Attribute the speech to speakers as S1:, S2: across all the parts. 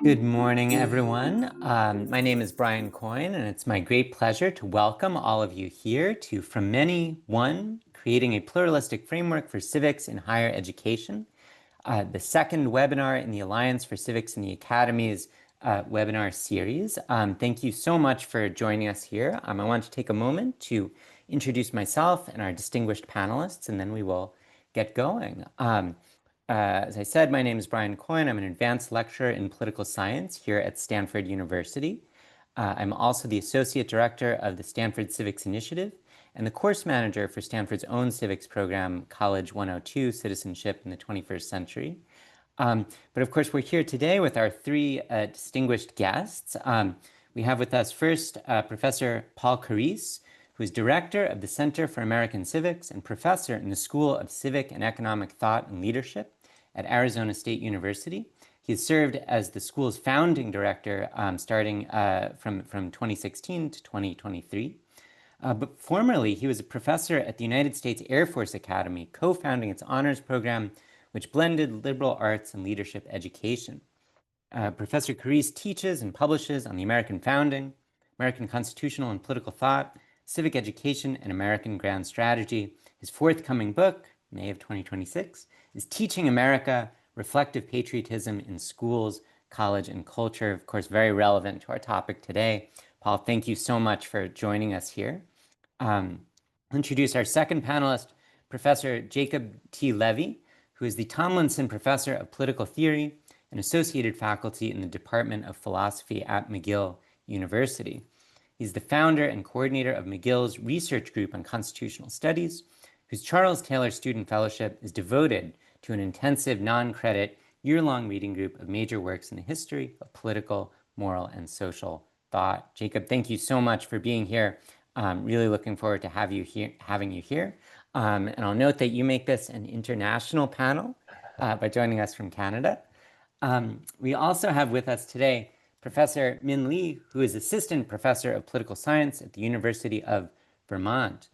S1: Good morning, everyone. My name is Brian Coyne, and it's my great pleasure to welcome all of you here to From Many, One, Creating a Pluralistic Framework for Civics in Higher Education, the second webinar in the Alliance for Civics in the Academy's webinar series. Thank you so much for joining us here. I want to take a moment to introduce myself and our distinguished panelists, and then we will get going. As I said, my name is Brian Coyne. I'm an advanced lecturer in political science here at Stanford University. I'm also the associate director of the Stanford Civics Initiative and the course manager for Stanford's own civics program, College 102, Citizenship in the 21st Century. But of course, we're here today with our three distinguished guests. We have with us first Professor Paul Carrese, who is director of the Center for American Civics and professor in the School of Civic and Economic Thought and Leadership at Arizona State University. He has served as the school's founding director starting from 2016 to 2023. But formerly, he was a professor at the United States Air Force Academy, co-founding its honors program, which blended liberal arts and leadership education. Professor Carrese teaches and publishes on the American founding, American constitutional and political thought, civic education, and American grand strategy. His forthcoming book, May of 2026, is Teaching America, Reflective Patriotism in Schools, College, and Culture. Of course, very relevant to our topic today. Paul, thank you so much for joining us here. I'll introduce our second panelist, Professor Jacob T. Levy, who is the Tomlinson Professor of Political Theory and Associated Faculty in the Department of Philosophy at McGill University. He's the founder and coordinator of McGill's Research Group on Constitutional Studies, whose Charles Taylor Student Fellowship is devoted to an intensive non-credit year-long reading group of major works in the history of political, moral, and social thought. Jacob, thank you so much for being here. Really looking forward to having you here. And I'll note that you make this an international panel by joining us from Canada. We also have with us today Professor Minh, who is Assistant Professor of Political Science at the University of Vermont.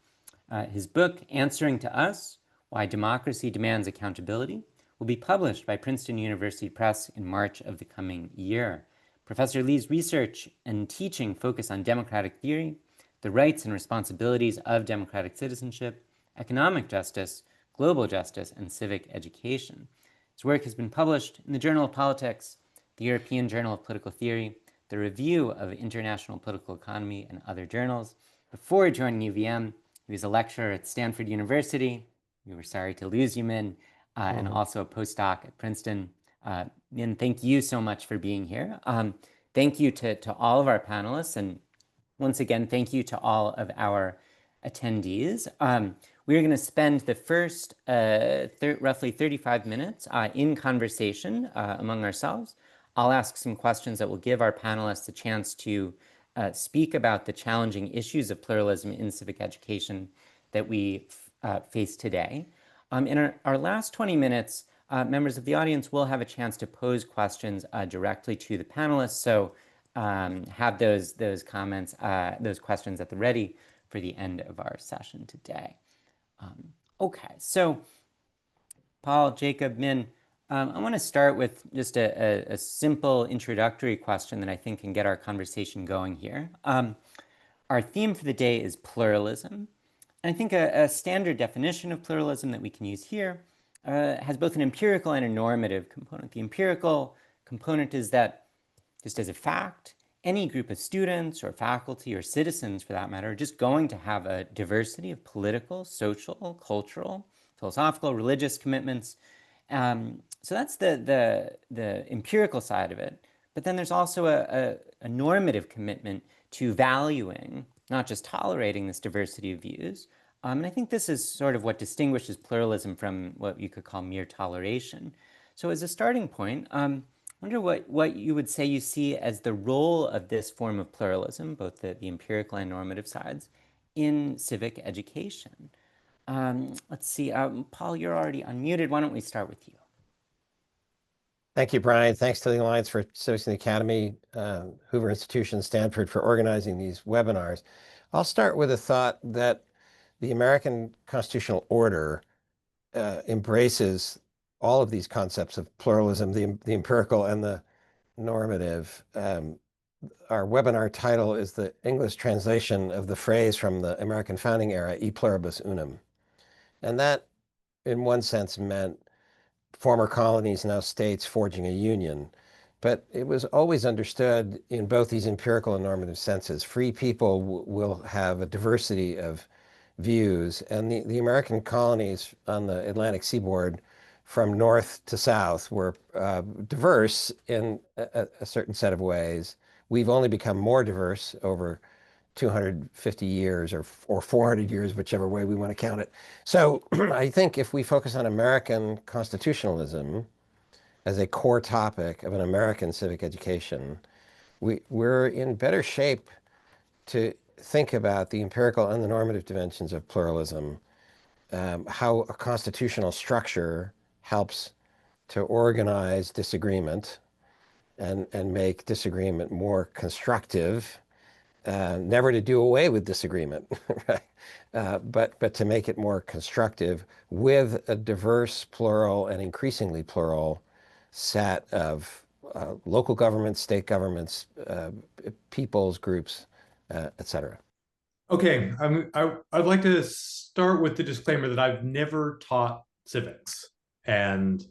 S1: His book, Answering to Us, Why Democracy Demands Accountability, will be published by Princeton University Press in March of the coming year. Professor Lee's research and teaching focus on democratic theory, the rights and responsibilities of democratic citizenship, economic justice, global justice, and civic education. His work has been published in the Journal of Politics, the European Journal of Political Theory, the Review of International Political Economy, and other journals. Before joining UVM, he was a lecturer at Stanford University. We were sorry to lose you, Minh, and also a postdoc at Princeton. Minh, thank you so much for being here. Thank you to all of our panelists, and once again, thank you to all of our attendees. We're going to spend the first roughly 35 minutes in conversation among ourselves. I'll ask some questions that will give our panelists a chance to speak about the challenging issues of pluralism in civic education that we face today. In our last 20 minutes, members of the audience will have a chance to pose questions directly to the panelists. So have those comments, those questions at the ready for the end of our session today. Okay, so Paul, Jacob, Minh, I want to start with just a simple introductory question that I think can get our conversation going here. Our theme for the day is pluralism. And I think a standard definition of pluralism that we can use here has both an empirical and a normative component. The empirical component is that, just as a fact, any group of students or faculty or citizens, for that matter, are just going to have a diversity of political, social, cultural, philosophical, religious commitments. So that's the empirical side of it. But then there's also a normative commitment to valuing, not just tolerating this diversity of views. And I think this is sort of what distinguishes pluralism from what you could call mere toleration. So as a starting point, I wonder what you would say you see as the role of this form of pluralism, both the empirical and normative sides, in civic education. Let's see, Paul, you're already unmuted. Why don't we start with you?
S2: Thank you, Brian. Thanks to the Alliance for Civics in the Academy, Hoover Institution, Stanford for organizing these webinars. I'll start with a thought that the American constitutional order embraces all of these concepts of pluralism, the empirical and the normative. Our webinar title is the English translation of the phrase from the American founding era, e pluribus unum. And that, in one sense, meant former colonies, now states, forging a union. But it was always understood in both these empirical and normative senses. Free people will have a diversity of views. And the American colonies on the Atlantic seaboard from north to south were diverse in a certain set of ways. We've only become more diverse over 250 years or 400 years, whichever way we want to count it. So I think if we focus on American constitutionalism as a core topic of an American civic education, we're in better shape to think about the empirical and the normative dimensions of pluralism, how a constitutional structure helps to organize disagreement and make disagreement more constructive, never to do away with disagreement, right? But to make it more constructive with a diverse, plural, and increasingly plural set of local governments, state governments, peoples groups, et cetera.
S3: Okay, I'd like to start with the disclaimer that I've never taught civics, and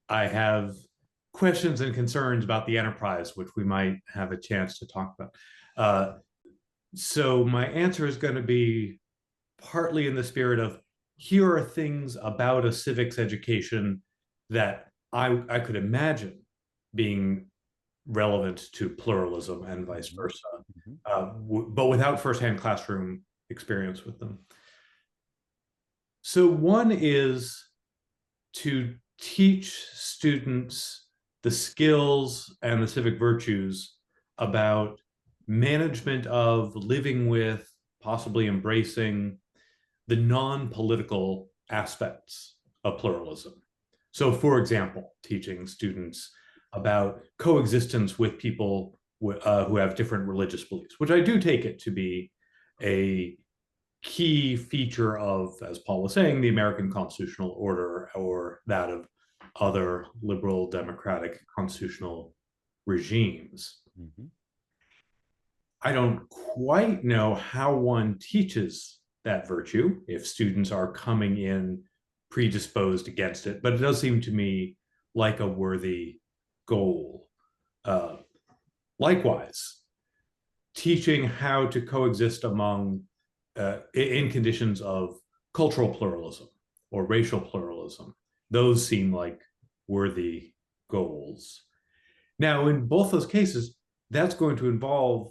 S3: I have questions and concerns about the enterprise, which we might have a chance to talk about. So my answer is going to be partly in the spirit of, here are things about a civics education that I could imagine being relevant to pluralism and vice versa, but without firsthand classroom experience with them. So one is to teach students the skills and the civic virtues about management of, living with, possibly embracing the non-political aspects of pluralism. So for example, teaching students about coexistence with people who have different religious beliefs, which I do take it to be a key feature of, as Paul was saying, the American constitutional order or that of other liberal democratic constitutional regimes. I don't quite know how one teaches that virtue if students are coming in predisposed against it, but it does seem to me like a worthy goal. Likewise, teaching how to coexist among, in conditions of cultural pluralism or racial pluralism, those seem like worthy goals. Now, in both those cases, that's going to involve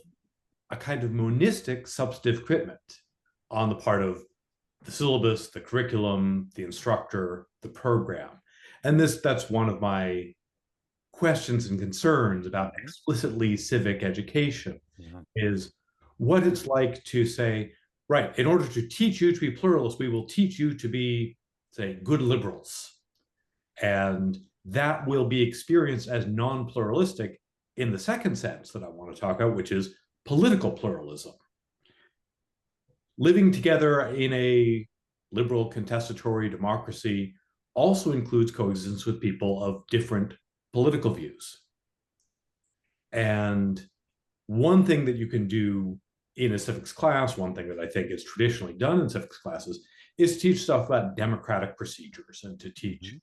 S3: a kind of monistic substantive commitment on the part of the syllabus, the curriculum, the instructor, the program. And that's one of my questions and concerns about explicitly civic education, is what it's like to say, right, in order to teach you to be pluralist, we will teach you to be, say, good liberals. And that will be experienced as non-pluralistic in the second sense that I want to talk about, which is political pluralism. Living together in a liberal contestatory democracy also includes coexistence with people of different political views. And one thing that you can do in a civics class, one thing that I think is traditionally done in civics classes, is teach stuff about democratic procedures and to teach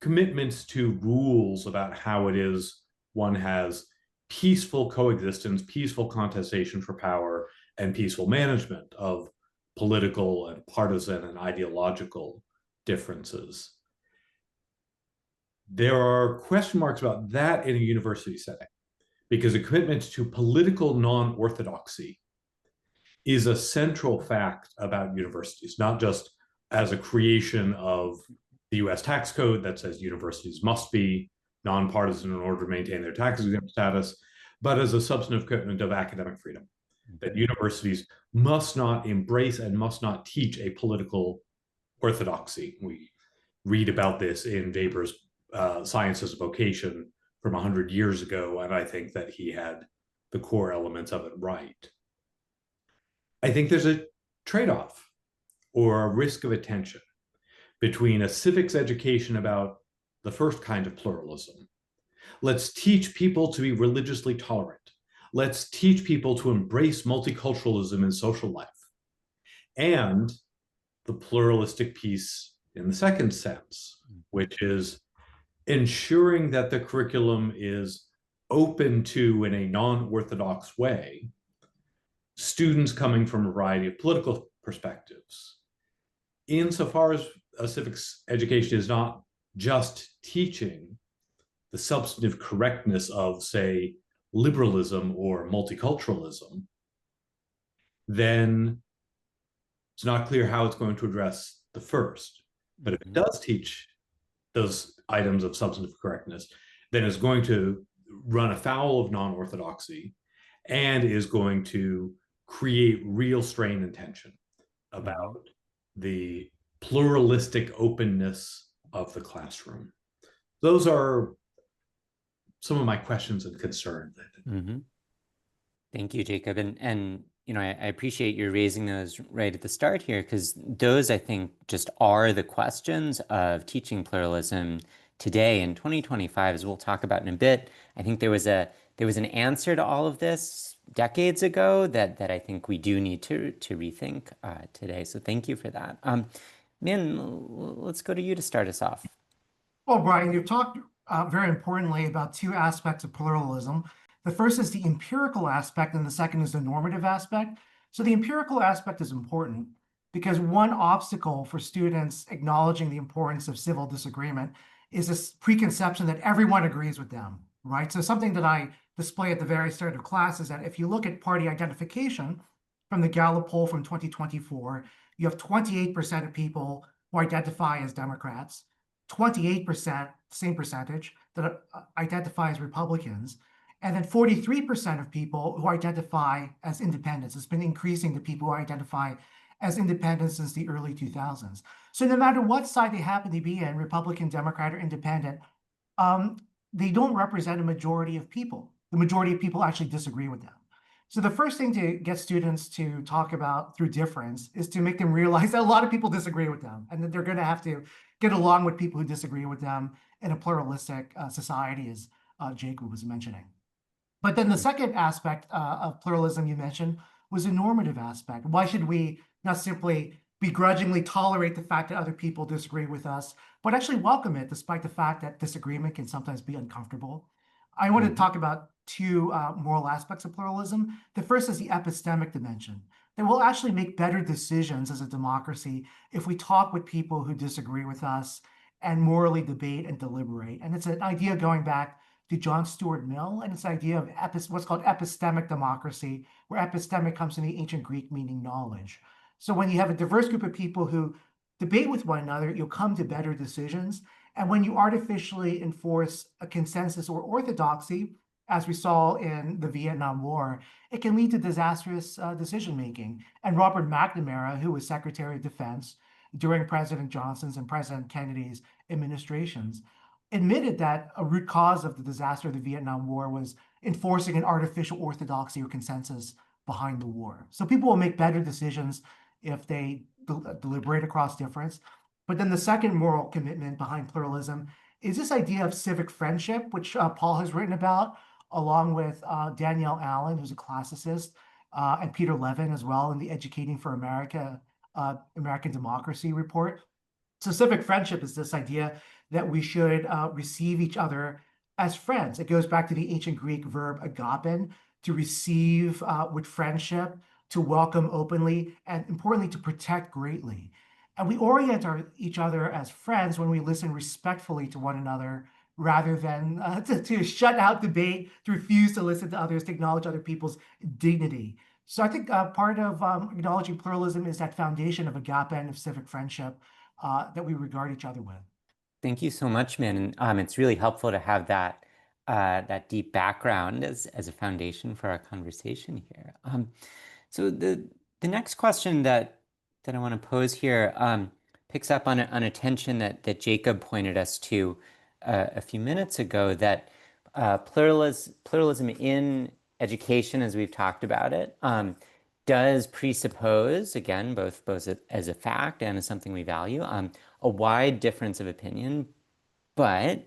S3: commitments to rules about how it is one has peaceful coexistence, peaceful contestation for power, and peaceful management of political and partisan and ideological differences. There are question marks about that in a university setting, because a commitment to political non-orthodoxy is a central fact about universities, not just as a creation of the US tax code that says universities must be nonpartisan in order to maintain their tax exempt status, but as a substantive commitment of academic freedom, that universities must not embrace and must not teach a political orthodoxy. We read about this in Weber's Science as a Vocation from 100 years ago, and I think that he had the core elements of it right. I think there's a trade-off or a risk of attention between a civics education about the first kind of pluralism, Let's teach people to be religiously tolerant. Let's teach people to embrace multiculturalism in social life. And the pluralistic piece in the second sense, which is ensuring that the curriculum is open to, in a non-orthodox way, students coming from a variety of political perspectives. Insofar as a civics education is not just teaching the substantive correctness of, say, liberalism or multiculturalism, then it's not clear how it's going to address the first. But if it does teach those items of substantive correctness, then it's going to run afoul of non-orthodoxy and is going to create real strain and tension about the pluralistic openness of the classroom. Those are some of my questions and concerns.
S1: Thank you, Jacob. And you know, I appreciate you raising those right at the start here, because those, I think, just are the questions of teaching pluralism today in 2025, as we'll talk about in a bit. I think there was an answer to all of this decades ago that I think we do need to rethink today. So thank you for that. Minh, let's go to you to start us off.
S4: Well, Brian, you've talked very importantly about two aspects of pluralism. The first is the empirical aspect, and the second is the normative aspect. So the empirical aspect is important because one obstacle for students acknowledging the importance of civil disagreement is this preconception that everyone agrees with them, right? So something that I display at the very start of class is that if you look at party identification from the Gallup poll from 2024, you have 28% of people who identify as Democrats, 28%, same percentage, that identify as Republicans, and then 43% of people who identify as independents. It's been increasing the people who identify as independents since the early 2000s. So no matter what side they happen to be in, Republican, Democrat, or independent, they don't represent a majority of people. The majority of people actually disagree with them. So the first thing to get students to talk about through difference is to make them realize that a lot of people disagree with them, and that they're going to have to get along with people who disagree with them in a pluralistic society, as Jacob was mentioning. But then the second aspect of pluralism you mentioned was a normative aspect. Why should we not simply begrudgingly tolerate the fact that other people disagree with us, but actually welcome it, despite the fact that disagreement can sometimes be uncomfortable? I want to talk about two moral aspects of pluralism. The first is the epistemic dimension, that we'll actually make better decisions as a democracy if we talk with people who disagree with us and morally debate and deliberate. And it's an idea going back to John Stuart Mill, and it's the idea of what's called epistemic democracy, where epistemic comes from the ancient Greek meaning knowledge. So when you have a diverse group of people who debate with one another, you'll come to better decisions. And when you artificially enforce a consensus or orthodoxy, as we saw in the Vietnam War, it can lead to disastrous decision-making. And Robert McNamara, who was Secretary of Defense during President Johnson's and President Kennedy's administrations, admitted that a root cause of the disaster of the Vietnam War was enforcing an artificial orthodoxy or consensus behind the war. So people will make better decisions if they deliberate across difference. But then the second moral commitment behind pluralism is this idea of civic friendship, which Paul has written about, along with Danielle Allen, who's a classicist, and Peter Levin as well in the Educating for America, American Democracy report. So civic friendship is this idea that we should receive each other as friends. It goes back to the ancient Greek verb agapen, to receive with friendship, to welcome openly, and importantly, to protect greatly. And we orient each other as friends when we listen respectfully to one another, rather than to shut out debate, to refuse to listen to others, to acknowledge other people's dignity. So I think part of acknowledging pluralism is that foundation of agape and of civic friendship that we regard each other with.
S1: Thank you so much, Minh. It's really helpful to have that that deep background as a foundation for our conversation here. So the next question that I want to pose here picks up on a tension that Jacob pointed us to a few minutes ago, that pluralism in education, as we've talked about it, does presuppose, again, both as a fact and as something we value, a wide difference of opinion. But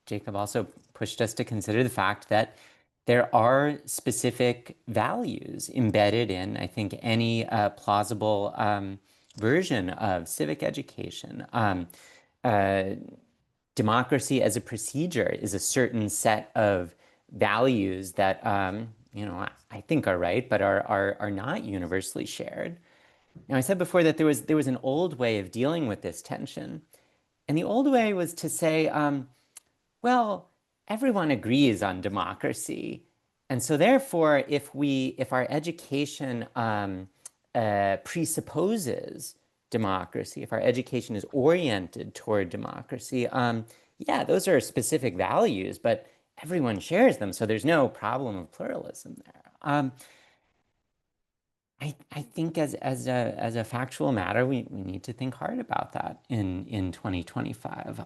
S1: Jacob also pushed us to consider the fact that there are specific values embedded in, I think, any plausible version of civic education. Democracy as a procedure is a certain set of values that I think are right, but are not universally shared. Now, I said before that there was an old way of dealing with this tension, and the old way was to say, well, everyone agrees on democracy, and so therefore, if our education presupposes democracy, if our education is oriented toward democracy, yeah, those are specific values, but everyone shares them, so there's no problem of pluralism there. I think as a factual matter, we need to think hard about that in 2025.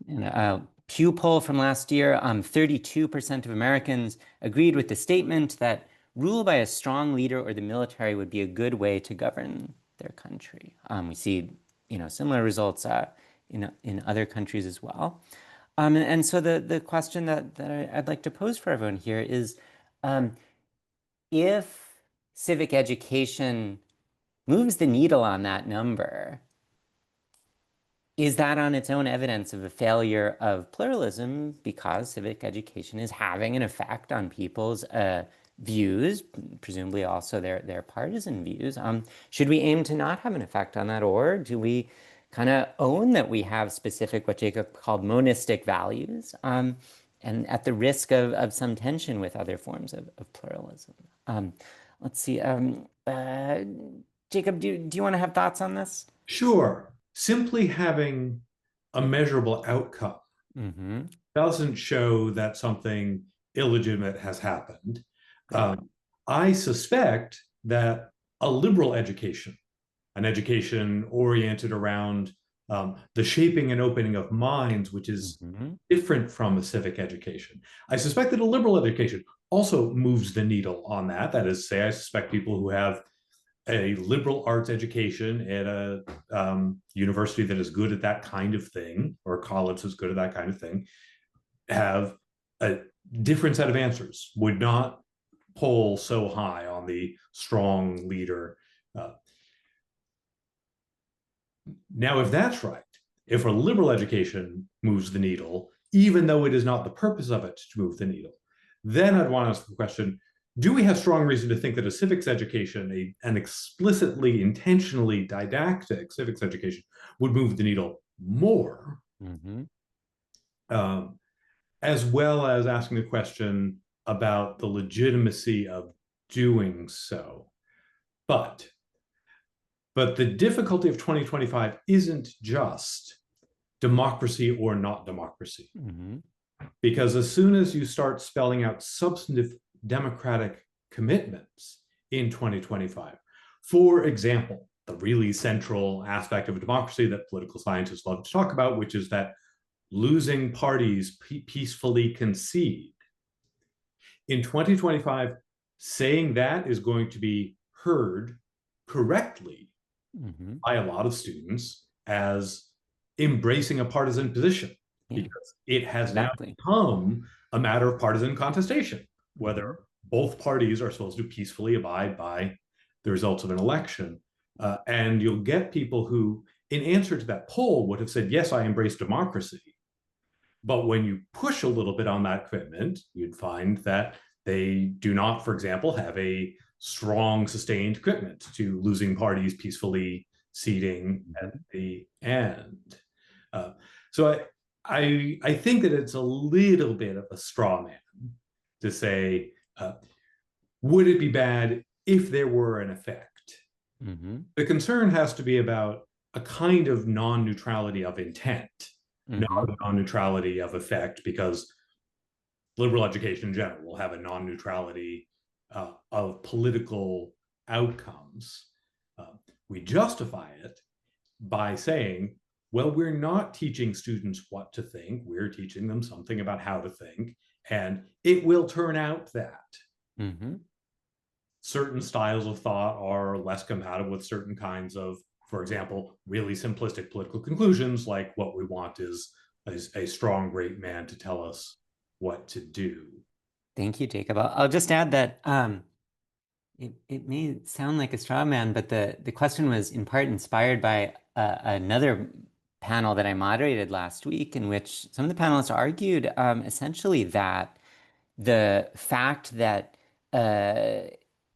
S1: In a Pew poll from last year, 32% of Americans agreed with the statement that rule by a strong leader or the military would be a good way to govern their country. We see, similar results in other countries as well. And so the question that I'd like to pose for everyone here is, if civic education moves the needle on that number, is that on its own evidence of a failure of pluralism because civic education is having an effect on people's views, presumably also their partisan views? Should we aim to not have an effect on that, or do we kind of own that we have specific, what Jacob called monistic values, and at the risk of some tension with other forms of pluralism? Let's see. Jacob, do you want to have thoughts on this?
S3: Sure. Simply having a measurable outcome doesn't show that something illegitimate has happened. I suspect that a liberal education, an education oriented around the shaping and opening of minds, which is different from a civic education. I suspect that a liberal education also moves the needle on that. That is to say, I suspect people who have a liberal arts education at a university that is good at that kind of thing, or a college that's good at that kind of thing, have a different set of answers, would not poll so high on the strong leader. Now, if that's right, if a liberal education moves the needle, even though it is not the purpose of it to move the needle, then I'd want to ask the question, do we have strong reason to think that a civics education, an explicitly, intentionally didactic civics education, would move the needle more? As well as asking the question about the legitimacy of doing so. But the difficulty of 2025 isn't just democracy or not democracy. Because as soon as you start spelling out substantive democratic commitments in 2025, for example, the really central aspect of a democracy that political scientists love to talk about, which is that losing parties peacefully concede. In 2025, saying that is going to be heard correctly by a lot of students as embracing a partisan position, because it has now become a matter of partisan contestation, whether both parties are supposed to peacefully abide by the results of an election. And you'll get people who, in answer to that poll, would have said, yes, I embrace democracy. But when you push a little bit on that commitment, you'd find that they do not, for example, have a strong, sustained commitment to losing parties peacefully seating at the end. So I think that it's a little bit of a straw man to say, would it be bad if there were an effect? The concern has to be about a kind of non-neutrality of intent, not a non-neutrality of effect, because liberal education in general will have a non-neutrality of political outcomes. We justify it by saying, well, we're not teaching students what to think, we're teaching them something about how to think, and it will turn out that certain styles of thought are less compatible with certain kinds of, for example, really simplistic political conclusions, like what we want is a strong, great man to tell us what to do.
S1: Thank you, Jacob. I'll just add that it may sound like a straw man, but the question was in part inspired by another panel that I moderated last week, in which some of the panelists argued essentially that the fact that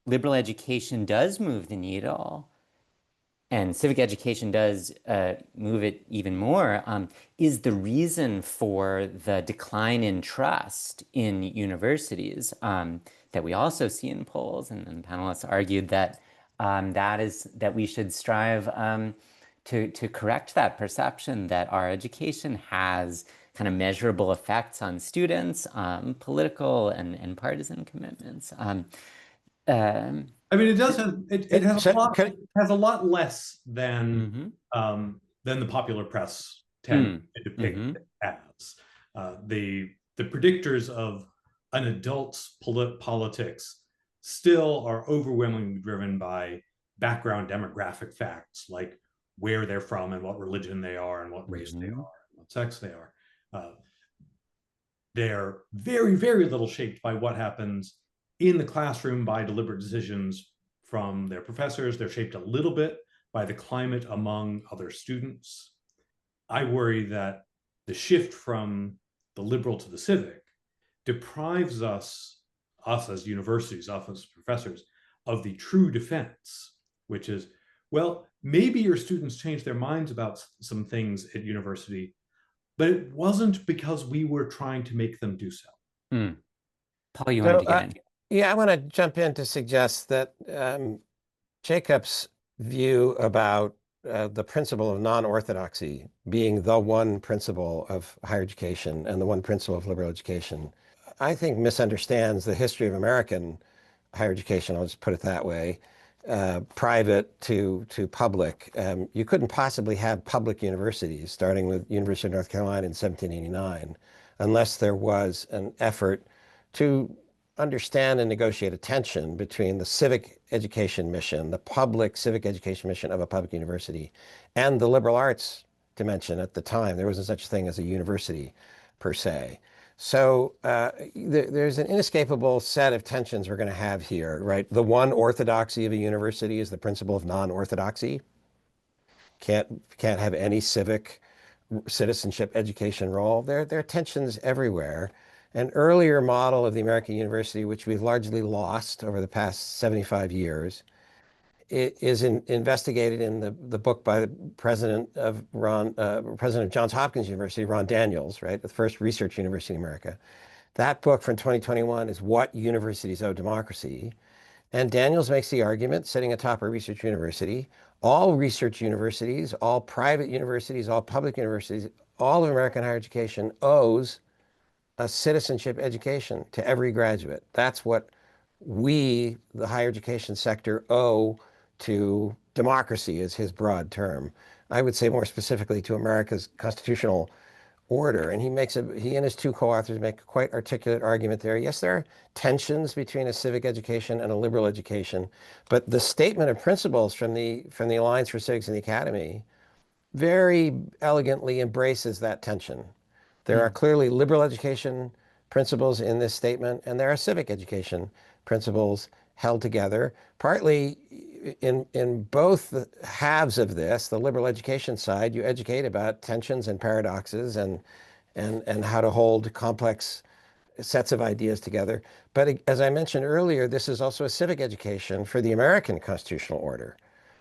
S1: liberal education does move the needle and civic education does move it even more, is the reason for the decline in trust in universities that we also see in polls. And panelists argued that that we should strive to correct that perception that our education has kind of measurable effects on students, political and partisan commitments.
S3: I mean, it does have it has a lot less than the popular press tend to depict it as. The predictors of an adult's politics still are overwhelmingly driven by background demographic facts, like where they're from and what religion they are and what race they are and what sex they are. They're very, very little shaped by what happens in the classroom by deliberate decisions from their professors. They're shaped a little bit by the climate among other students. I worry that the shift from the liberal to the civic deprives us as universities, us as professors, of the true defense, which is, well, maybe your students changed their minds about some things at university, but it wasn't because we were trying to make them do so.
S1: Paul, you wanted to get in?
S2: Yeah, I want to jump in to suggest that Jacob's view about the principle of non-orthodoxy being the one principle of higher education and the one principle of liberal education, I think misunderstands the history of American higher education. I'll just put it that way. Private to public. You couldn't possibly have public universities, starting with University of North Carolina in 1789, unless there was an effort to understand and negotiate a tension between the civic education mission, the public civic education mission of a public university, and the liberal arts dimension at the time. There wasn't such a thing as a university per se. So there's an inescapable set of tensions we're going to have here, right? The one orthodoxy of a university is the principle of non-orthodoxy. Can't have any civic citizenship education role. There are tensions everywhere. An earlier model of the American university, which we've largely lost over the past 75 years, is investigated in the book by the president of Johns Hopkins University, Ron Daniels, right, the first research university in America. That book from 2021 is What Universities Owe Democracy. And Daniels makes the argument, sitting atop a research university, all research universities, all private universities, all public universities, all of American higher education owes a citizenship education to every graduate. That's what we, the higher education sector, owe to democracy, is his broad term. I would say more specifically to America's constitutional order. And he and his two co-authors make a quite articulate argument there. Yes, there are tensions between a civic education and a liberal education, but the statement of principles from the Alliance for Civics and the Academy very elegantly embraces that tension. There are clearly liberal education principles in this statement, and there are civic education principles held together, partly in both the halves of this. The liberal education side, you educate about tensions and paradoxes and how to hold complex sets of ideas together. But as I mentioned earlier, this is also a civic education for the American constitutional order.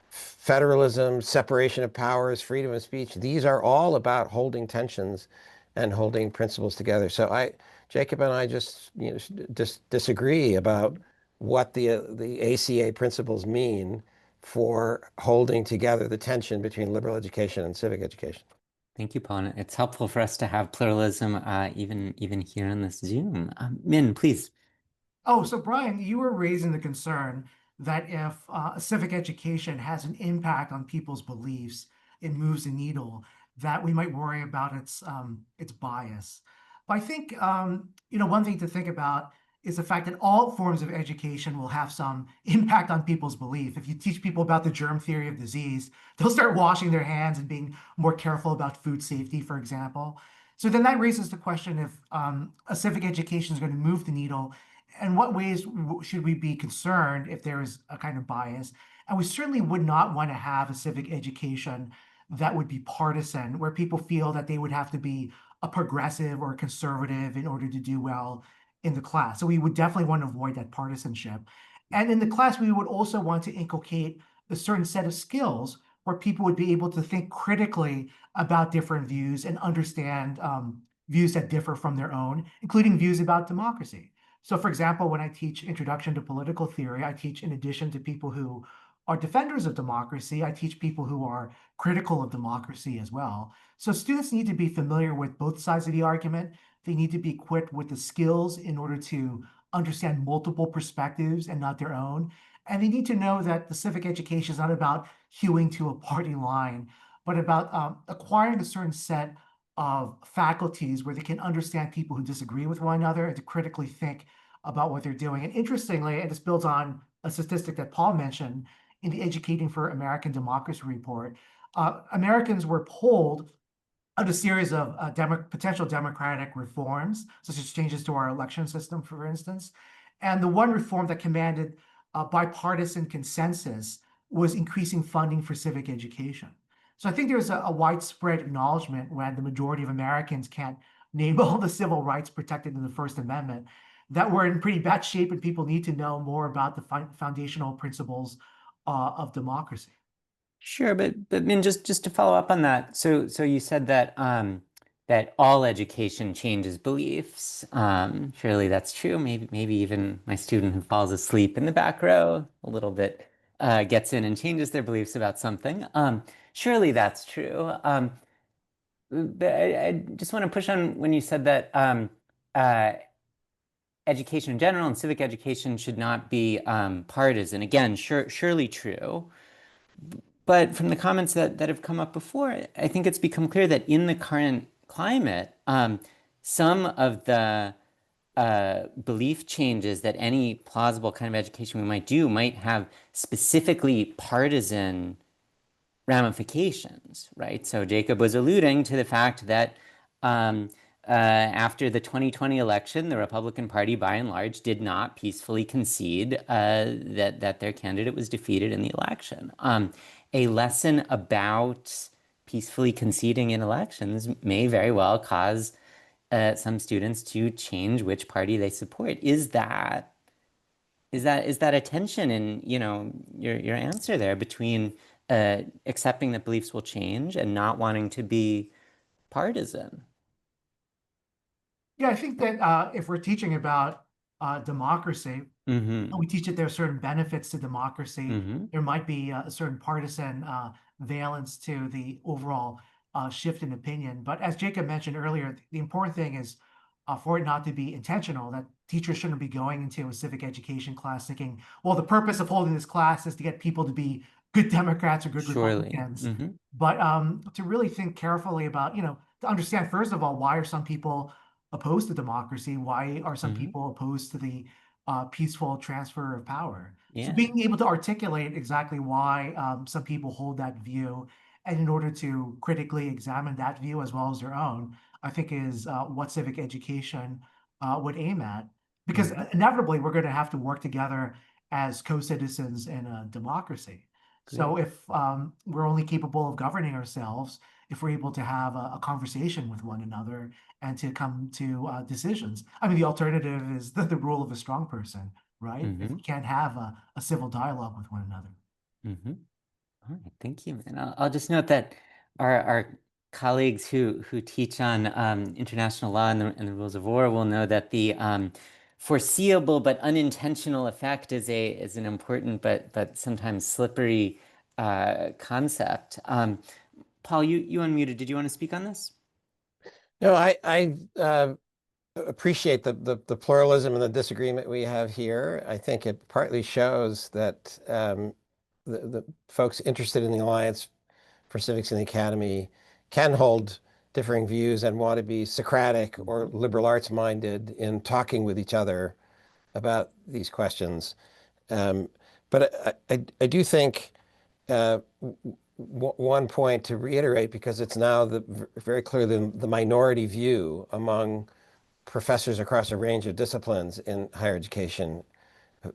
S2: Federalism, separation of powers, freedom of speech, these are all about holding tensions and holding principles together. So Jacob and I just disagree about what the ACA principles mean for holding together the tension between liberal education and civic education.
S1: Thank you, Paul. It's helpful for us to have pluralism even here on this Zoom. Minh, please.
S4: Oh, so Brian, you were raising the concern that if civic education has an impact on people's beliefs, it moves the needle, that we might worry about its bias. But I think one thing to think about is the fact that all forms of education will have some impact on people's belief. If you teach people about the germ theory of disease, they'll start washing their hands and being more careful about food safety, for example. So then that raises the question if a civic education is going to move the needle, and what ways should we be concerned if there is a kind of bias? And we certainly would not want to have a civic education that would be partisan, where people feel that they would have to be a progressive or a conservative in order to do well in the class. So we would definitely want to avoid that partisanship. And in the class, we would also want to inculcate a certain set of skills where people would be able to think critically about different views and understand views that differ from their own, including views about democracy. So, for example, when I teach Introduction to Political Theory, I teach, in addition to people who are defenders of democracy, I teach people who are critical of democracy as well. So students need to be familiar with both sides of the argument. They need to be equipped with the skills in order to understand multiple perspectives and not their own. And they need to know that the civic education is not about hewing to a party line, but about acquiring a certain set of faculties where they can understand people who disagree with one another and to critically think about what they're doing. And interestingly, and this builds on a statistic that Paul mentioned in the Educating for American Democracy report, Americans were polled on a series of potential democratic reforms, such as changes to our election system, for instance. And the one reform that commanded bipartisan consensus was increasing funding for civic education. So I think there's a widespread acknowledgement when the majority of Americans can't name all the civil rights protected in the First Amendment, that we're in pretty bad shape and people need to know more about the foundational principles of democracy.
S1: Sure, but Minh, just to follow up on that, so you said that that all education changes beliefs. Surely that's true. Maybe even my student who falls asleep in the back row a little bit gets in and changes their beliefs about something. Surely that's true. But I just want to push on when you said that education in general and civic education should not be partisan. Again, surely true. But from the comments that have come up before, I think it's become clear that in the current climate, some of the belief changes that any plausible kind of education we might do might have specifically partisan ramifications, right? So Jacob was alluding to the fact that after the 2020 election, the Republican Party, by and large, did not peacefully concede that their candidate was defeated in the election. A lesson about peacefully conceding in elections may very well cause some students to change which party they support. Is that a tension in, your answer there between accepting that beliefs will change and not wanting to be partisan?
S4: Yeah, I think that if we're teaching about democracy,
S1: Mm-hmm.
S4: we teach that there are certain benefits to democracy.
S1: Mm-hmm.
S4: There might be a certain partisan valence to the overall shift in opinion. But as Jacob mentioned earlier, the important thing is for it not to be intentional, that teachers shouldn't be going into a civic education class thinking, well, the purpose of holding this class is to get people to be good Democrats or good
S1: Surely.
S4: Republicans.
S1: Mm-hmm.
S4: But to really think carefully about, to understand, first of all, why are some people opposed to democracy? Why are some
S1: Mm-hmm.
S4: people opposed to the peaceful transfer of power? So
S1: Yeah.
S4: being able to articulate exactly why some people hold that view, and in order to critically examine that view as well as their own, I think is what civic education would aim at. Because inevitably, we're going to have to work together as co-citizens in a democracy. So if we're only capable of governing ourselves, if we're able to have a conversation with one another and to come to decisions. I mean, the alternative is the rule of a strong person, right? If
S1: Mm-hmm.
S4: we can't have a civil dialogue with one another.
S1: Mm-hmm. All right, thank you. And I'll just note that our colleagues who teach on international law and the rules of war will know that the foreseeable but unintentional effect is an important but sometimes slippery concept. Paul, you unmuted. Did you want to speak on this?
S2: No, I appreciate the pluralism and the disagreement we have here. I think it partly shows that the folks interested in the Alliance for Civics in the Academy can hold differing views and want to be Socratic or liberal arts minded in talking with each other about these questions. But I do think one point to reiterate, because it's now very clearly the minority view among professors across a range of disciplines in higher education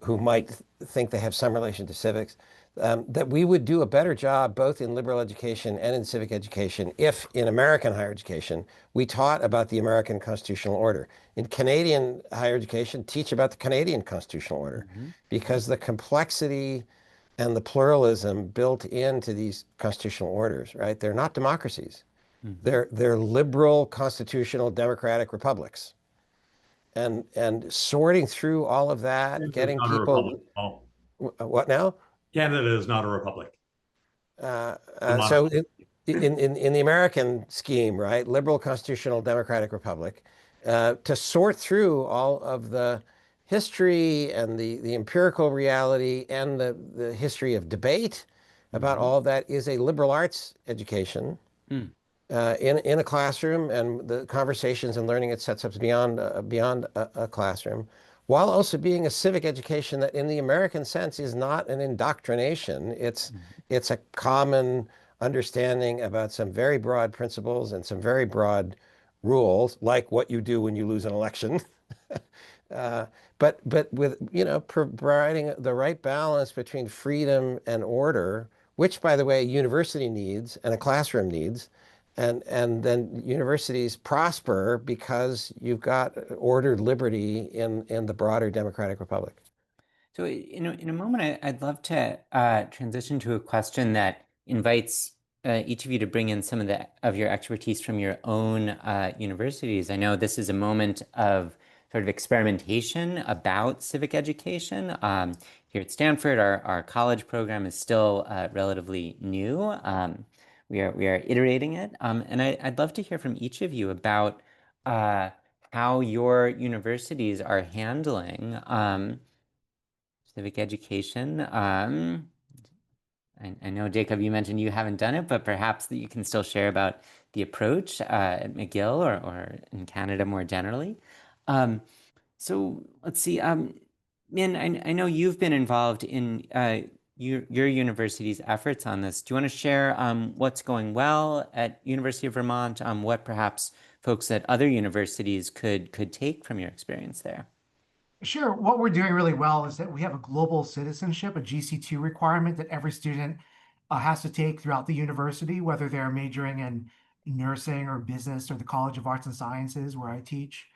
S2: who might think they have some relation to civics, that we would do a better job both in liberal education and in civic education if in American higher education we taught about the American constitutional order. In Canadian higher education, teach about the Canadian constitutional order, because the complexity and the pluralism built into these constitutional orders, right? They're not democracies. They're liberal, constitutional, democratic republics. And sorting through all of that,
S3: Canada's
S2: getting
S3: not a
S2: people,
S3: republic. Oh,
S2: what now?
S3: Canada is not a republic.
S2: So in the American scheme, right, liberal, constitutional, democratic republic, to sort through all of the history and the empirical reality and the history of debate about all of that is a liberal arts education in a classroom, and the conversations and learning it sets up beyond a classroom, while also being a civic education that in the American sense is not an indoctrination. It's a common understanding about some very broad principles and some very broad rules, like what you do when you lose an election. But with, providing the right balance between freedom and order, which, by the way, a university needs and a classroom needs. And then universities prosper because you've got ordered liberty in the broader democratic republic.
S1: So in a moment, I'd love to transition to a question that invites each of you to bring in some of your expertise from your own universities. I know this is a moment of sort of experimentation about civic education. Here at Stanford, our college program is still relatively new. We are iterating it. And I'd love to hear from each of you about how your universities are handling civic education. I know, Jacob, you mentioned you haven't done it, but perhaps that you can still share about the approach at McGill or in Canada more generally. So let's see. Minh, I know you've been involved in your university's efforts on this. Do you want to share what's going well at University of Vermont? What perhaps folks at other universities could take from your experience there?
S4: Sure. What we're doing really well is that we have a global citizenship, a GC2 requirement that every student has to take throughout the university, whether they're majoring in nursing or business or the College of Arts and Sciences where I teach.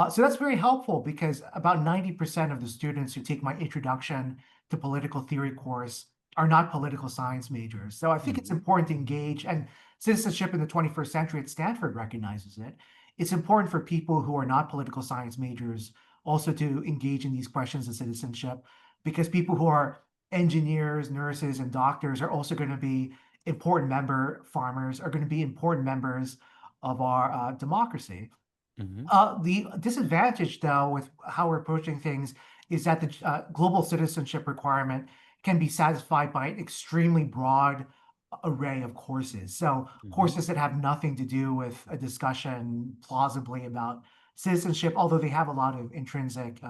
S4: So that's very helpful because about 90% of the students who take my Introduction to Political Theory course are not political science majors. So I think it's important to engage, and citizenship in the 21st century at Stanford recognizes it. It's important for people who are not political science majors also to engage in these questions of citizenship, because people who are engineers, nurses, and doctors are also going to be farmers are going to be important members of our democracy. The disadvantage, though, with how we're approaching things is that the global citizenship requirement can be satisfied by an extremely broad array of courses. So courses that have nothing to do with a discussion plausibly about citizenship, although they have a lot of intrinsic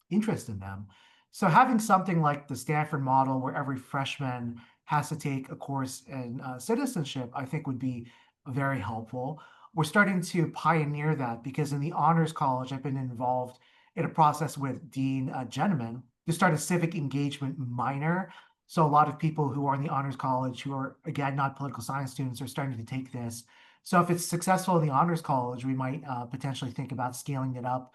S4: interest in them. So having something like the Stanford model where every freshman has to take a course in citizenship, I think would be very helpful. We're starting to pioneer that because in the Honors College, I've been involved in a process with Dean Geneman to start a civic engagement minor. So a lot of people who are in the Honors College who are, again, not political science students are starting to take this. So if it's successful in the Honors College, we might potentially think about scaling it up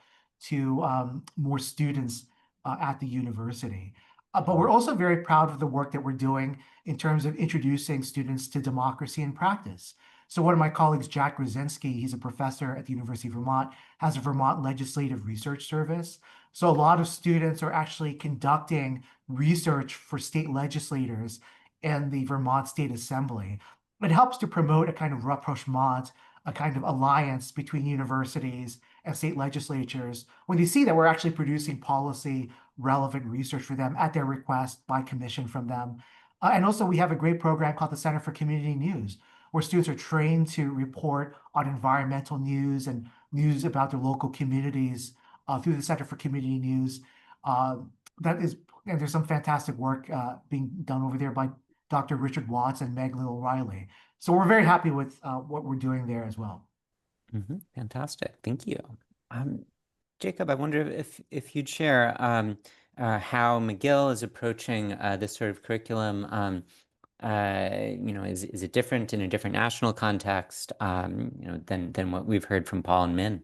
S4: to more students at the university. But we're also very proud of the work that we're doing in terms of introducing students to democracy in practice. So one of my colleagues, Jack Rosinski, he's a professor at the University of Vermont, has a Vermont Legislative Research Service. So a lot of students are actually conducting research for state legislators and the Vermont State Assembly. It helps to promote a kind of rapprochement, a kind of alliance between universities and state legislatures when they see that we're actually producing policy relevant research for them at their request by commission from them. And also we have a great program called the Center for Community News, where students are trained to report on environmental news and news about their local communities through the Center for Community News. And there's some fantastic work being done over there by Dr. Richard Watts and Meg Little Riley. So we're very happy with what we're doing there as well.
S1: Fantastic. Thank you. Jacob, I wonder if you'd share how McGill is approaching this sort of curriculum. Is it different in a different national context, than what we've heard from Paul and Minh?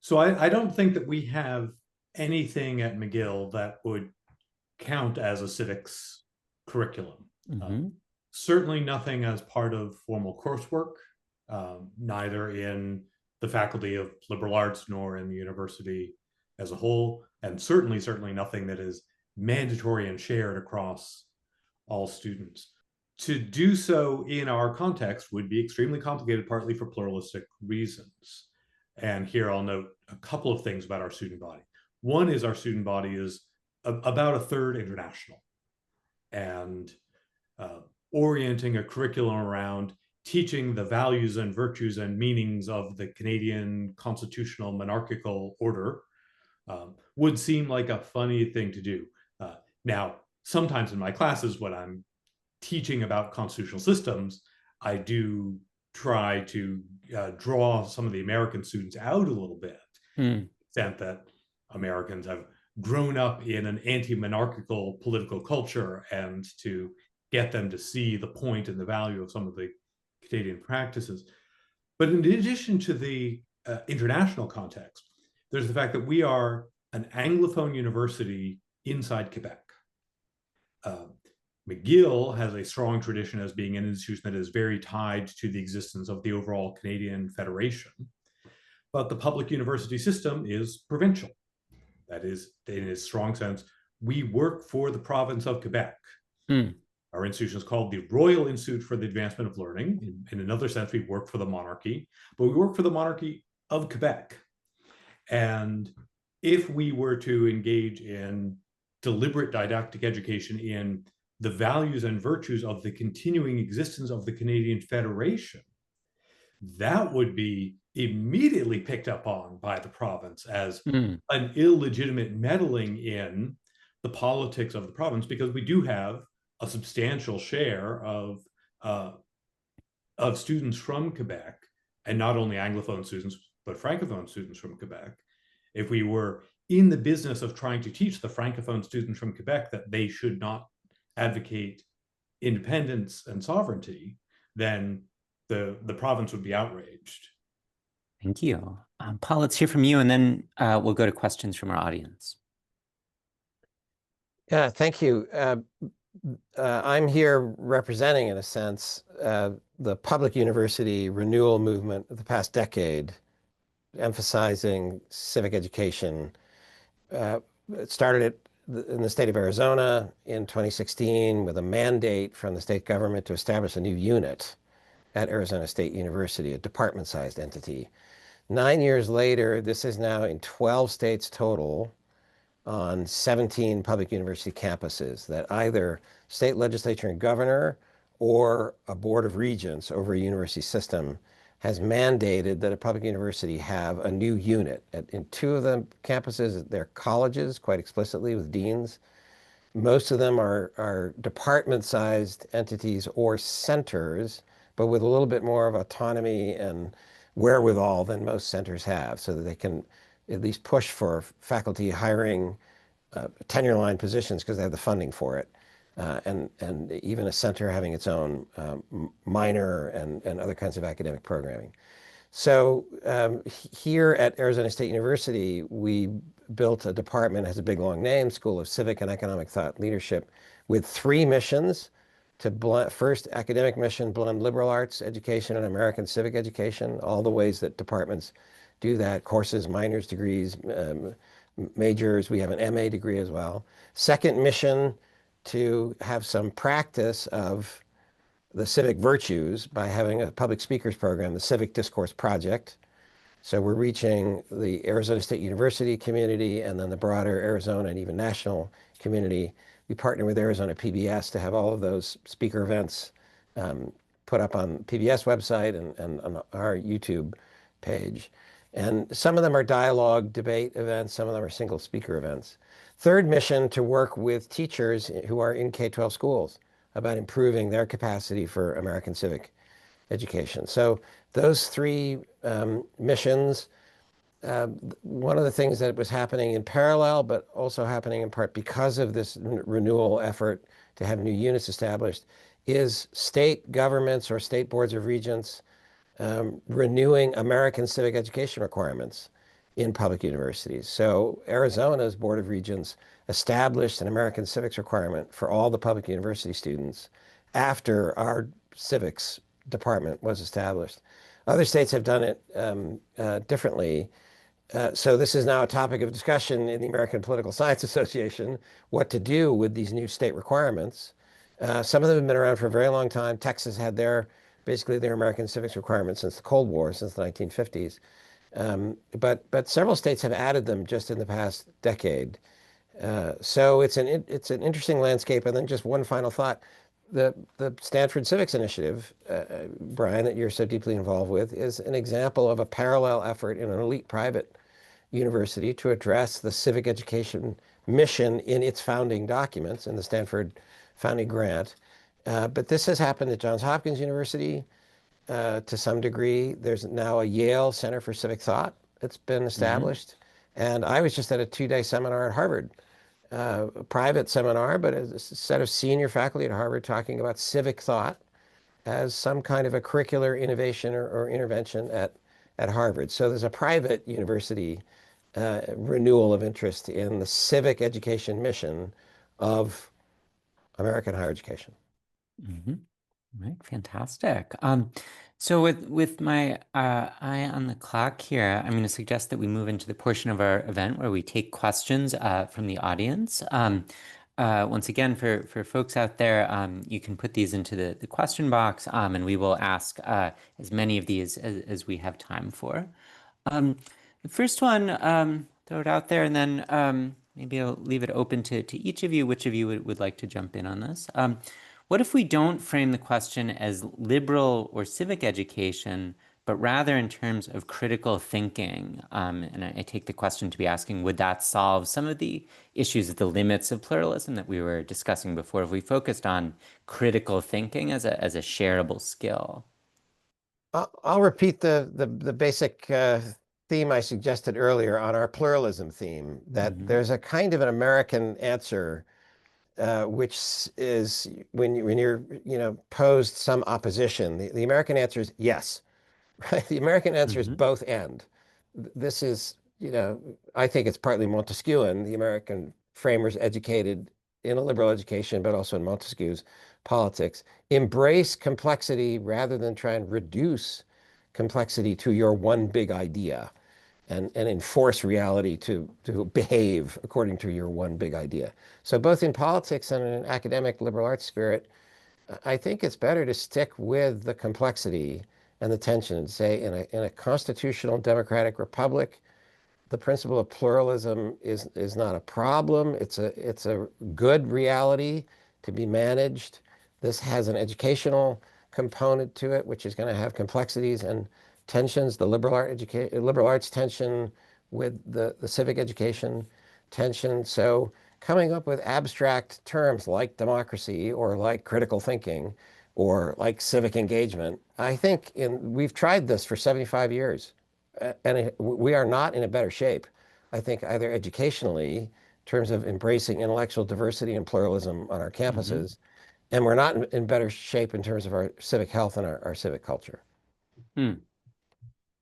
S3: So I don't think that we have anything at McGill that would count as a civics curriculum. Certainly nothing as part of formal coursework, neither in the Faculty of Liberal Arts nor in the university as a whole, and certainly nothing that is mandatory and shared across all students. To do so in our context would be extremely complicated, partly for pluralistic reasons. And here I'll note a couple of things about our student body. One is our student body is about a third international, and orienting a curriculum around teaching the values and virtues and meanings of the Canadian constitutional monarchical order would seem like a funny thing to do. Now, sometimes in my classes, when I'm teaching about constitutional systems, I do try to draw some of the American students out a little bit, to the extent that Americans have grown up in an anti-monarchical political culture, and to get them to see the point and the value of some of the Canadian practices. But in addition to the international context, there's the fact that we are an Anglophone university inside Quebec. McGill has a strong tradition as being an institution that is very tied to the existence of the overall Canadian Federation. But the public university system is provincial. That is, in its strong sense, we work for the province of Quebec. Our institution is called the Royal Institute for the Advancement of Learning. In another sense, we work for the monarchy, but we work for the monarchy of Quebec. And if we were to engage in deliberate didactic education in the values and virtues of the continuing existence of the Canadian Federation, that would be immediately picked up on by the province as an illegitimate meddling in the politics of the province, because we do have a substantial share of students from Quebec, and not only Anglophone students, but Francophone students from Quebec. If we were in the business of trying to teach the Francophone students from Quebec that they should not advocate independence and sovereignty, then the province would be outraged.
S1: Thank you. Paul, let's hear from you, and then we'll go to questions from our audience.
S2: Yeah, thank you. I'm here representing, in a sense, the public university renewal movement of the past decade, emphasizing civic education. It started in the state of Arizona in 2016 with a mandate from the state government to establish a new unit at Arizona State University, a department-sized entity. 9 years later, this is now in 12 states total, on 17 public university campuses, that either state legislature and governor or a board of regents over a university system has mandated that a public university have a new unit. In 2 of the campuses, they're colleges, quite explicitly, with deans. Most of them are department-sized entities or centers, but with a little bit more of autonomy and wherewithal than most centers have, so that they can at least push for faculty hiring tenure line positions because they have the funding for it. And even a center having its own minor and other kinds of academic programming. So here at Arizona State University, we built a department, has a big long name, School of Civic and Economic Thought Leadership, with 3 missions. First, academic mission, blend liberal arts education and American civic education, all the ways that departments do that, courses, minors, degrees, majors. We have an MA degree as well. Second mission, to have some practice of the civic virtues by having a public speakers program, the Civic Discourse Project. So we're reaching the Arizona State University community and then the broader Arizona and even national community. We partner with Arizona PBS to have all of those speaker events put up on PBS website and on our YouTube page. And some of them are dialogue, debate events, some of them are single speaker events. Third mission, to work with teachers who are in K-12 schools, about improving their capacity for American civic education. So those three missions, one of the things that was happening in parallel, but also happening in part because of this renewal effort to have new units established, is state governments or state boards of regents renewing American civic education requirements in public universities. So Arizona's Board of Regents established an American civics requirement for all the public university students after our civics department was established. Other states have done it differently. So this is now a topic of discussion in the American Political Science Association, what to do with these new state requirements. Some of them have been around for a very long time. Texas had basically their American civics requirements since the Cold War, since the 1950s. But several states have added them just in the past decade. So it's an interesting landscape. And then just one final thought. The Stanford Civics Initiative, Brian, that you're so deeply involved with, is an example of a parallel effort in an elite private university to address the civic education mission in its founding documents in the Stanford founding grant. But this has happened at Johns Hopkins University to some degree. There's now a Yale Center for Civic Thought that's been established. And I was just at a 2-day seminar at Harvard, a private seminar, but a set of senior faculty at Harvard talking about civic thought as some kind of a curricular innovation or intervention at Harvard. So there's a private university renewal of interest in the civic education mission of American higher education.
S1: Right, fantastic. So with my eye on the clock here, I'm going to suggest that we move into the portion of our event where we take questions from the audience. Once again, for folks out there, you can put these into the question box, and we will ask as many of these as we have time for. The first one, throw it out there, and then maybe I'll leave it open to each of you, which of you would like to jump in on this. What if we don't frame the question as liberal or civic education, but rather in terms of critical thinking? And I take the question to be asking, would that solve some of the issues at the limits of pluralism that we were discussing before if we focused on critical thinking as a shareable skill?
S2: I'll repeat the basic theme I suggested earlier on our pluralism theme, that there's a kind of an American answer which is when you're posed some opposition, the American answer is yes, right? The American answer is both and. This is, I think it's partly Montesquieuan. The American framers educated in a liberal education, but also in Montesquieu's politics, embrace complexity rather than try and reduce complexity to your one big idea and enforce reality to behave according to your one big idea. So both in politics and in an academic liberal arts spirit, I think it's better to stick with the complexity and the tension and say in a constitutional democratic republic, the principle of pluralism is not a problem. It's a good reality to be managed. This has an educational component to it, which is going to have complexities and tensions, the liberal arts tension with the civic education tension. So coming up with abstract terms like democracy or like critical thinking or like civic engagement, I think we've tried this for 75 years and we are not in a better shape, I think, either educationally in terms of embracing intellectual diversity and pluralism on our campuses, and we're not in better shape in terms of our civic health and our civic culture.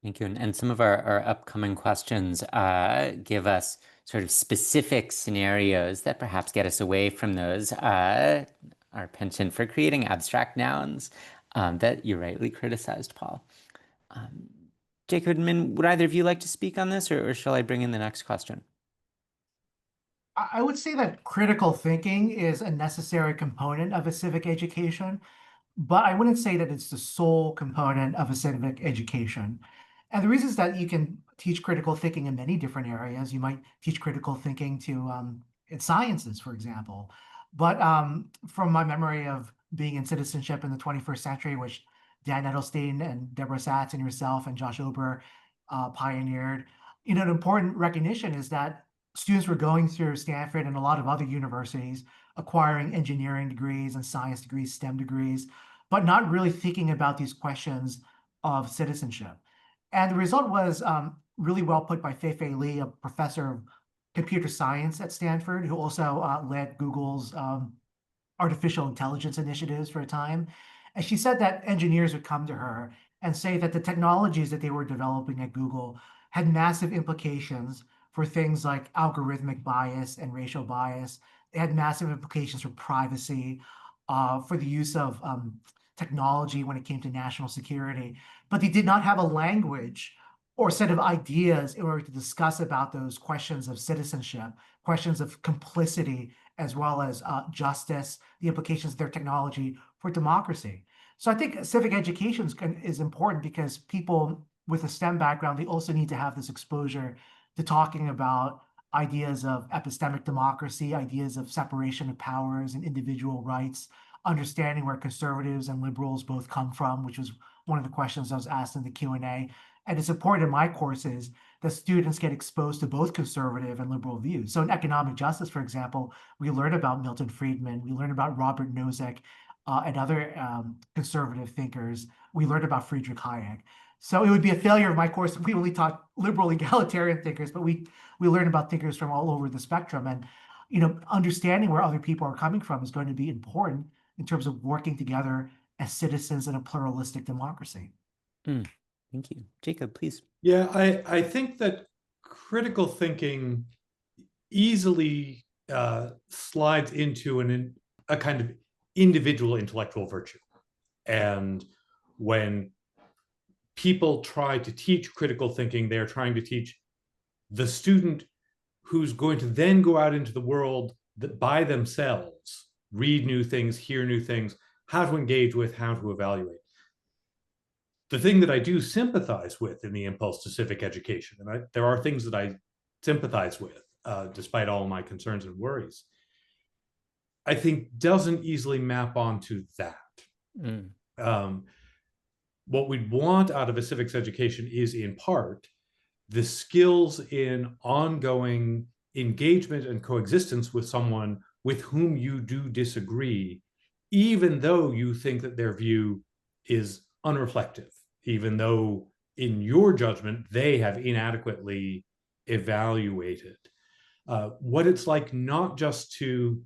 S1: Thank you. And some of our upcoming questions give us sort of specific scenarios that perhaps get us away from those, our penchant for creating abstract nouns that you rightly criticized, Paul. Jacob and Minh, would either of you like to speak on this, or shall I bring in the next question?
S4: I would say that critical thinking is a necessary component of a civic education, but I wouldn't say that it's the sole component of a civic education. And the reason is that you can teach critical thinking in many different areas. You might teach critical thinking in sciences, for example. But from my memory of being in citizenship in the 21st century, which Dan Edelstein and Deborah Satz and yourself and Josh Ober pioneered, an important recognition is that students were going through Stanford and a lot of other universities, acquiring engineering degrees and science degrees, STEM degrees, but not really thinking about these questions of citizenship. And the result was really well put by Fei-Fei Li, a professor of computer science at Stanford, who also led Google's artificial intelligence initiatives for a time. And she said that engineers would come to her and say that the technologies that they were developing at Google had massive implications for things like algorithmic bias and racial bias. They had massive implications for privacy, for the use of technology when it came to national security. But they did not have a language or set of ideas in order to discuss about those questions of citizenship, questions of complicity, as well as justice, the implications of their technology for democracy. So I think civic education is important because people with a STEM background, they also need to have this exposure to talking about ideas of epistemic democracy, ideas of separation of powers and individual rights, understanding where conservatives and liberals both come from, which was one of the questions I was asked in the Q&A. And it's important in my courses that students get exposed to both conservative and liberal views. So in economic justice, for example, we learn about Milton Friedman, we learn about Robert Nozick, and other conservative thinkers. We learned about Friedrich Hayek. So it would be a failure of my course if we only taught liberal egalitarian thinkers, but we learn about thinkers from all over the spectrum. And understanding where other people are coming from is going to be important in terms of working together as citizens in a pluralistic democracy.
S1: Thank you. Jacob, please.
S3: Yeah, I think that critical thinking easily slides into a kind of individual intellectual virtue. And when people try to teach critical thinking, they're trying to teach the student who's going to then go out into the world that by themselves read new things, hear new things, how to engage with, how to evaluate. The thing that I do sympathize with in the impulse to civic education, and there are things that I sympathize with, despite all my concerns and worries, I think doesn't easily map onto that. What we'd want out of a civics education is, in part, the skills in ongoing engagement and coexistence with someone with whom you do disagree, even though you think that their view is unreflective, even though in your judgment they have inadequately evaluated. What it's like not just to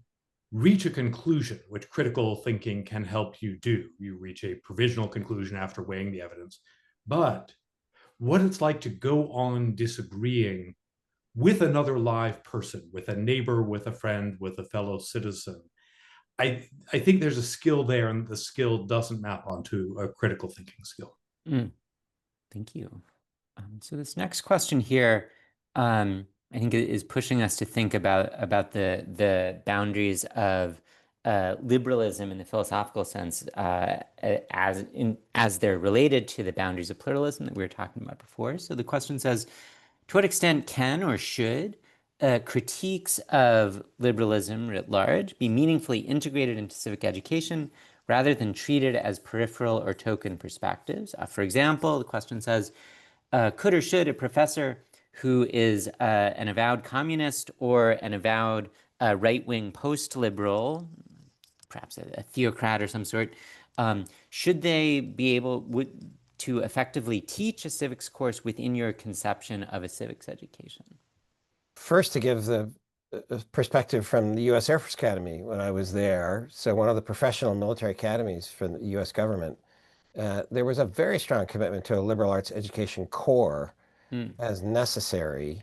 S3: reach a conclusion, which critical thinking can help you do. You reach a provisional conclusion after weighing the evidence, but what it's like to go on disagreeing with another live person, with a neighbor, with a friend, with a fellow citizen. I think there's a skill there, and the skill doesn't map onto a critical thinking skill.
S1: Thank you. So this next question here, I think it is pushing us to think about the boundaries of liberalism in the philosophical sense as they're related to the boundaries of pluralism that we were talking about before. So the question says, to what extent can or should critiques of liberalism writ large be meaningfully integrated into civic education rather than treated as peripheral or token perspectives? For example, the question says, could or should a professor who is an avowed communist or an avowed right-wing post-liberal, perhaps a theocrat or some sort, should they be able to effectively teach a civics course within your conception of a civics education?
S2: First, to give the perspective from the U.S. Air Force Academy when I was there, so one of the professional military academies for the U.S. government, there was a very strong commitment to a liberal arts education core as necessary.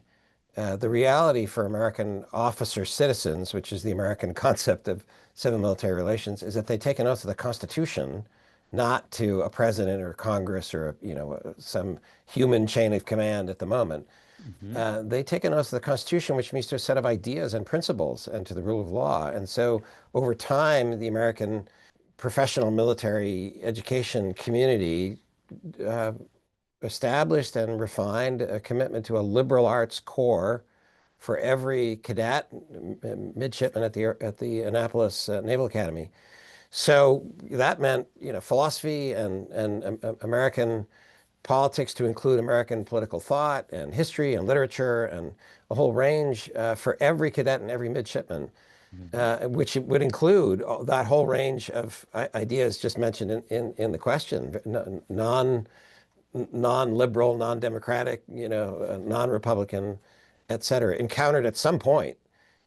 S2: The reality for American officer citizens, which is the American concept of civil military relations, is that they take an oath to the Constitution, not to a president or Congress or some human chain of command at the moment. They take an oath to the Constitution, which means to a set of ideas and principles and to the rule of law. And so over time, the American professional military education community established and refined a commitment to a liberal arts core for every cadet, midshipman at the Annapolis Naval Academy. So that meant, philosophy and American politics to include American political thought and history and literature and a whole range for every cadet and every midshipman, which would include that whole range of ideas just mentioned in the question, non-liberal, non-democratic, non-Republican, et cetera, encountered at some point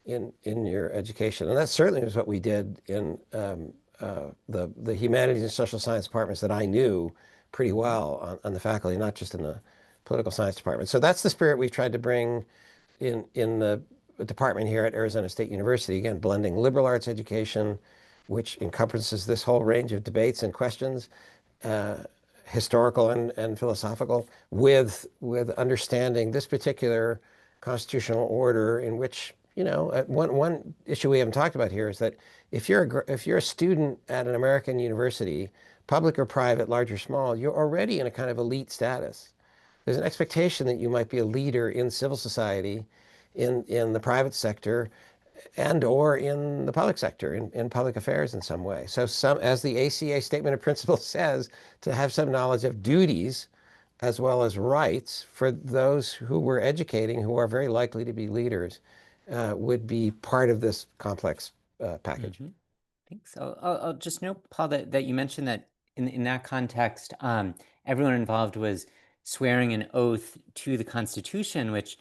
S2: in your education. And that certainly was what we did in the humanities and social science departments that I knew pretty well on the faculty, not just in the political science department. So that's the spirit we've tried to bring in the department here at Arizona State University, again, blending liberal arts education, which encompasses this whole range of debates and questions, historical and philosophical, with understanding this particular constitutional order in which, one issue we haven't talked about here is that if you're a student at an American university, public or private, large or small, you're already in a kind of elite status. There's an expectation that you might be a leader in civil society, in the private sector, and or in the public sector, in public affairs in some way. So as the ACA Statement of Principles says, to have some knowledge of duties as well as rights for those who we're educating, who are very likely to be leaders, would be part of this complex package.
S1: I think so. I'll just note, Paul, that you mentioned that in that context, everyone involved was swearing an oath to the Constitution, which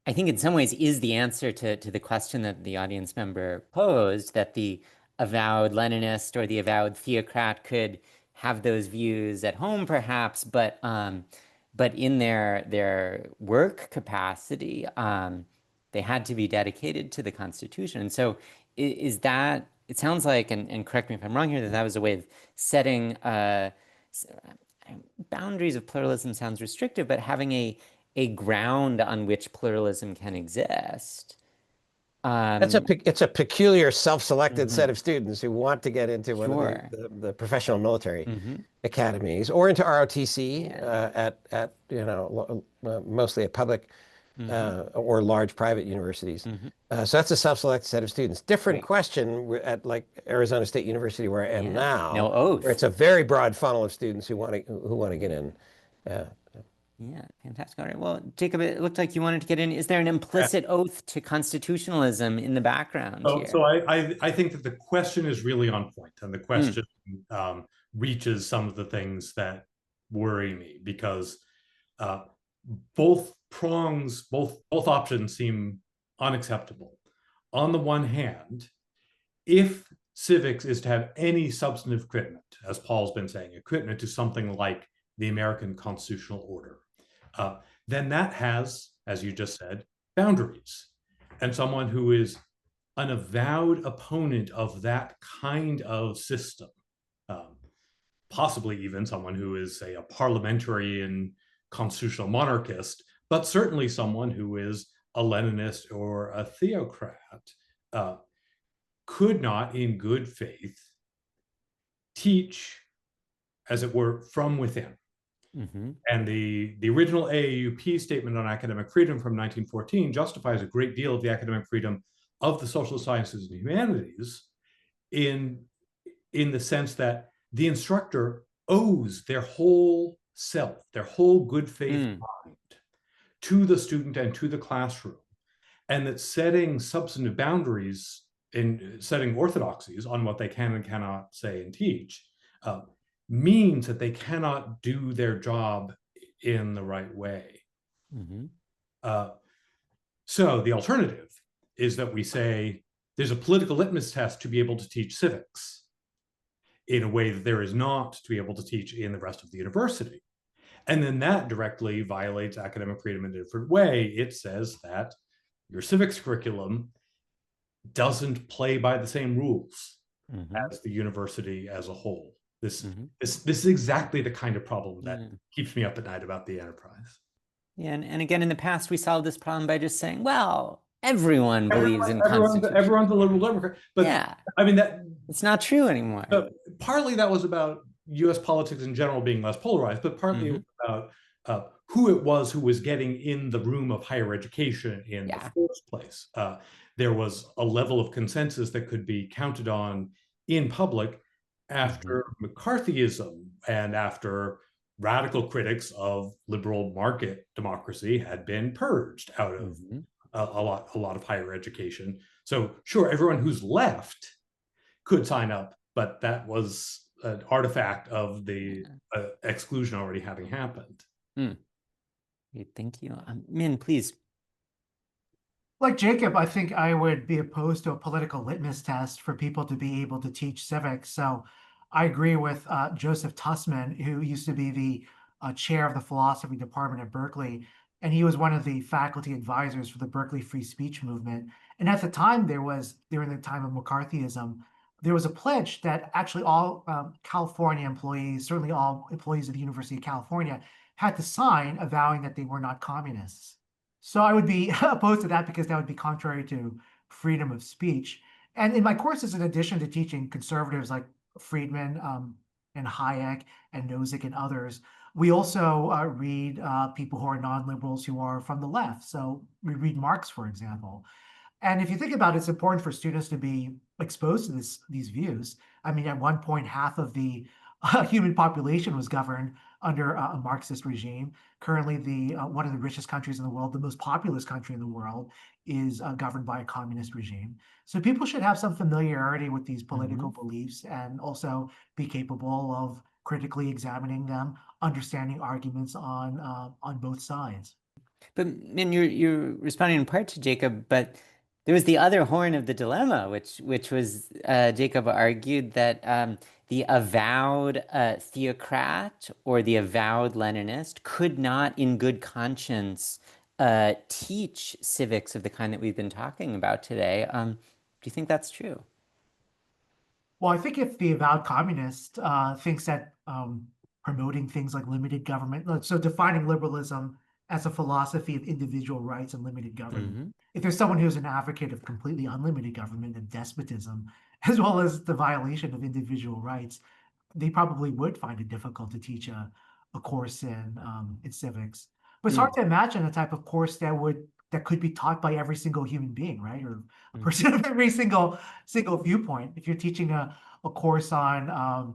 S1: I think in some ways is the answer to the question that the audience member posed, that the avowed Leninist or the avowed theocrat could have those views at home, perhaps, but in their work capacity, they had to be dedicated to the Constitution. And so is that, it sounds like, and correct me if I'm wrong here, that was a way of setting boundaries of pluralism sounds restrictive, but having a ground on which pluralism can exist.
S2: It's a peculiar self-selected set of students who want to get into one of the professional military academies or into ROTC at mostly at public or large private universities. So that's a self-selected set of students. Different question at like Arizona State University, where I am now,
S1: no oath.
S2: where it's a very broad funnel of students who want to get in.
S1: Yeah, fantastic. All right. Well, Jacob, it looked like you wanted to get in. Is there an implicit oath to constitutionalism in the background here?
S3: So I think that the question is really on point, and the question reaches some of the things that worry me, because both prongs, both options seem unacceptable. On the one hand, if civics is to have any substantive commitment, as Paul's been saying, a commitment to something like the American constitutional order, then that has, as you just said, boundaries. And someone who is an avowed opponent of that kind of system, possibly even someone who is, say, a parliamentarian constitutional monarchist, but certainly someone who is a Leninist or a theocrat, could not, in good faith, teach, as it were, from within. And the original AAUP statement on academic freedom from 1914 justifies a great deal of the academic freedom of the social sciences and humanities in the sense that the instructor owes their whole self, their whole good faith mind to the student and to the classroom, and that setting substantive boundaries, in setting orthodoxies on what they can and cannot say and teach, means that they cannot do their job in the right way. So the alternative is that we say there's a political litmus test to be able to teach civics in a way that there is not to be able to teach in the rest of the university. And then that directly violates academic freedom in a different way. It says that your civics curriculum doesn't play by the same rules as the university as a whole. This is exactly the kind of problem that keeps me up at night about the enterprise.
S1: Yeah, and again, in the past, we solved this problem by just saying, well, everyone believes in Constitution.
S3: Everyone's a liberal Democrat. But I mean, that
S1: it's not true anymore.
S3: Partly that was about US politics in general being less polarized, but partly it was about who it was who was getting in the room of higher education in the first place. There was a level of consensus that could be counted on in public after McCarthyism and after radical critics of liberal market democracy had been purged out of a lot of higher education. So sure, everyone who's left could sign up, but that was an artifact of the exclusion already having happened.
S1: Great, thank you. Minh, please.
S4: Like Jacob, I think I would be opposed to a political litmus test for people to be able to teach civics. So I agree with Joseph Tussman, who used to be the chair of the philosophy department at Berkeley. And he was one of the faculty advisors for the Berkeley free speech movement. And at the time, during the time of McCarthyism, there was a pledge that actually all California employees, certainly all employees of the University of California, had to sign avowing that they were not communists. So I would be opposed to that because that would be contrary to freedom of speech. And in my courses, in addition to teaching conservatives like Friedman and Hayek and Nozick and others, we also read people who are non-liberals who are from the left. So we read Marx, for example. And if you think about it, it's important for students to be exposed to these views. I mean, at one point, half of the human population was governed under a Marxist regime. Currently, one of the richest countries in the world, the most populous country in the world, is governed by a communist regime. So people should have some familiarity with these political beliefs and also be capable of critically examining them, understanding arguments on both sides.
S1: But Minh, you're responding in part to Jacob, but there was the other horn of the dilemma, which was Jacob argued that the avowed theocrat or the avowed Leninist could not, in good conscience, teach civics of the kind that we've been talking about today. Do you think that's true?
S4: Well, I think if the avowed communist thinks that promoting things like limited government, so defining liberalism as a philosophy of individual rights and limited government. If there's someone who's an advocate of completely unlimited government and despotism, as well as the violation of individual rights, they probably would find it difficult to teach a course in civics. But it's hard to imagine a type of course that could be taught by every single human being, right? Or a person of every single viewpoint. If you're teaching a course on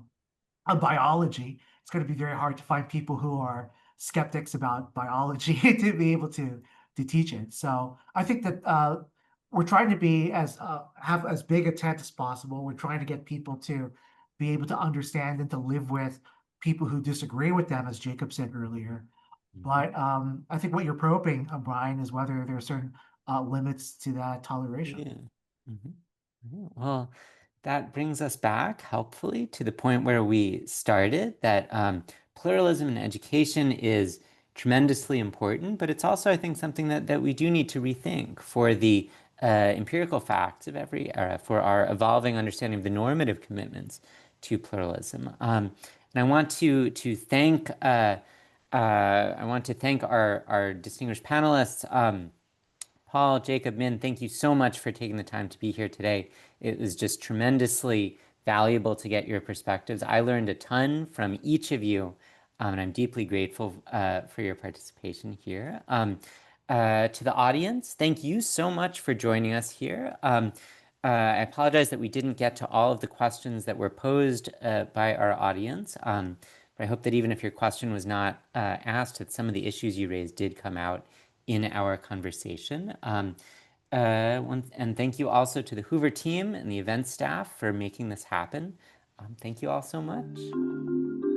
S4: biology, it's going to be very hard to find people who are skeptics about biology to be able to teach it. So I think that we're trying to be have as big a tent as possible. We're trying to get people to be able to understand and to live with people who disagree with them, as Jacob said earlier. But I think what you're probing, Brian, is whether there are certain limits to that toleration.
S1: Well, that brings us back, helpfully, to the point where we started, that pluralism in education is tremendously important, but it's also, I think, something that we do need to rethink for the empirical facts of every era, for our evolving understanding of the normative commitments to pluralism. And I want to thank our distinguished panelists. Paul, Jacob, Minh, thank you so much for taking the time to be here today. It was just tremendously valuable to get your perspectives. I learned a ton from each of you, and I'm deeply grateful for your participation here. To the audience, thank you so much for joining us here. I apologize that we didn't get to all of the questions that were posed by our audience, but I hope that even if your question was not asked, that some of the issues you raised did come out in our conversation. And thank you also to the Hoover team and the event staff for making this happen. Thank you all so much.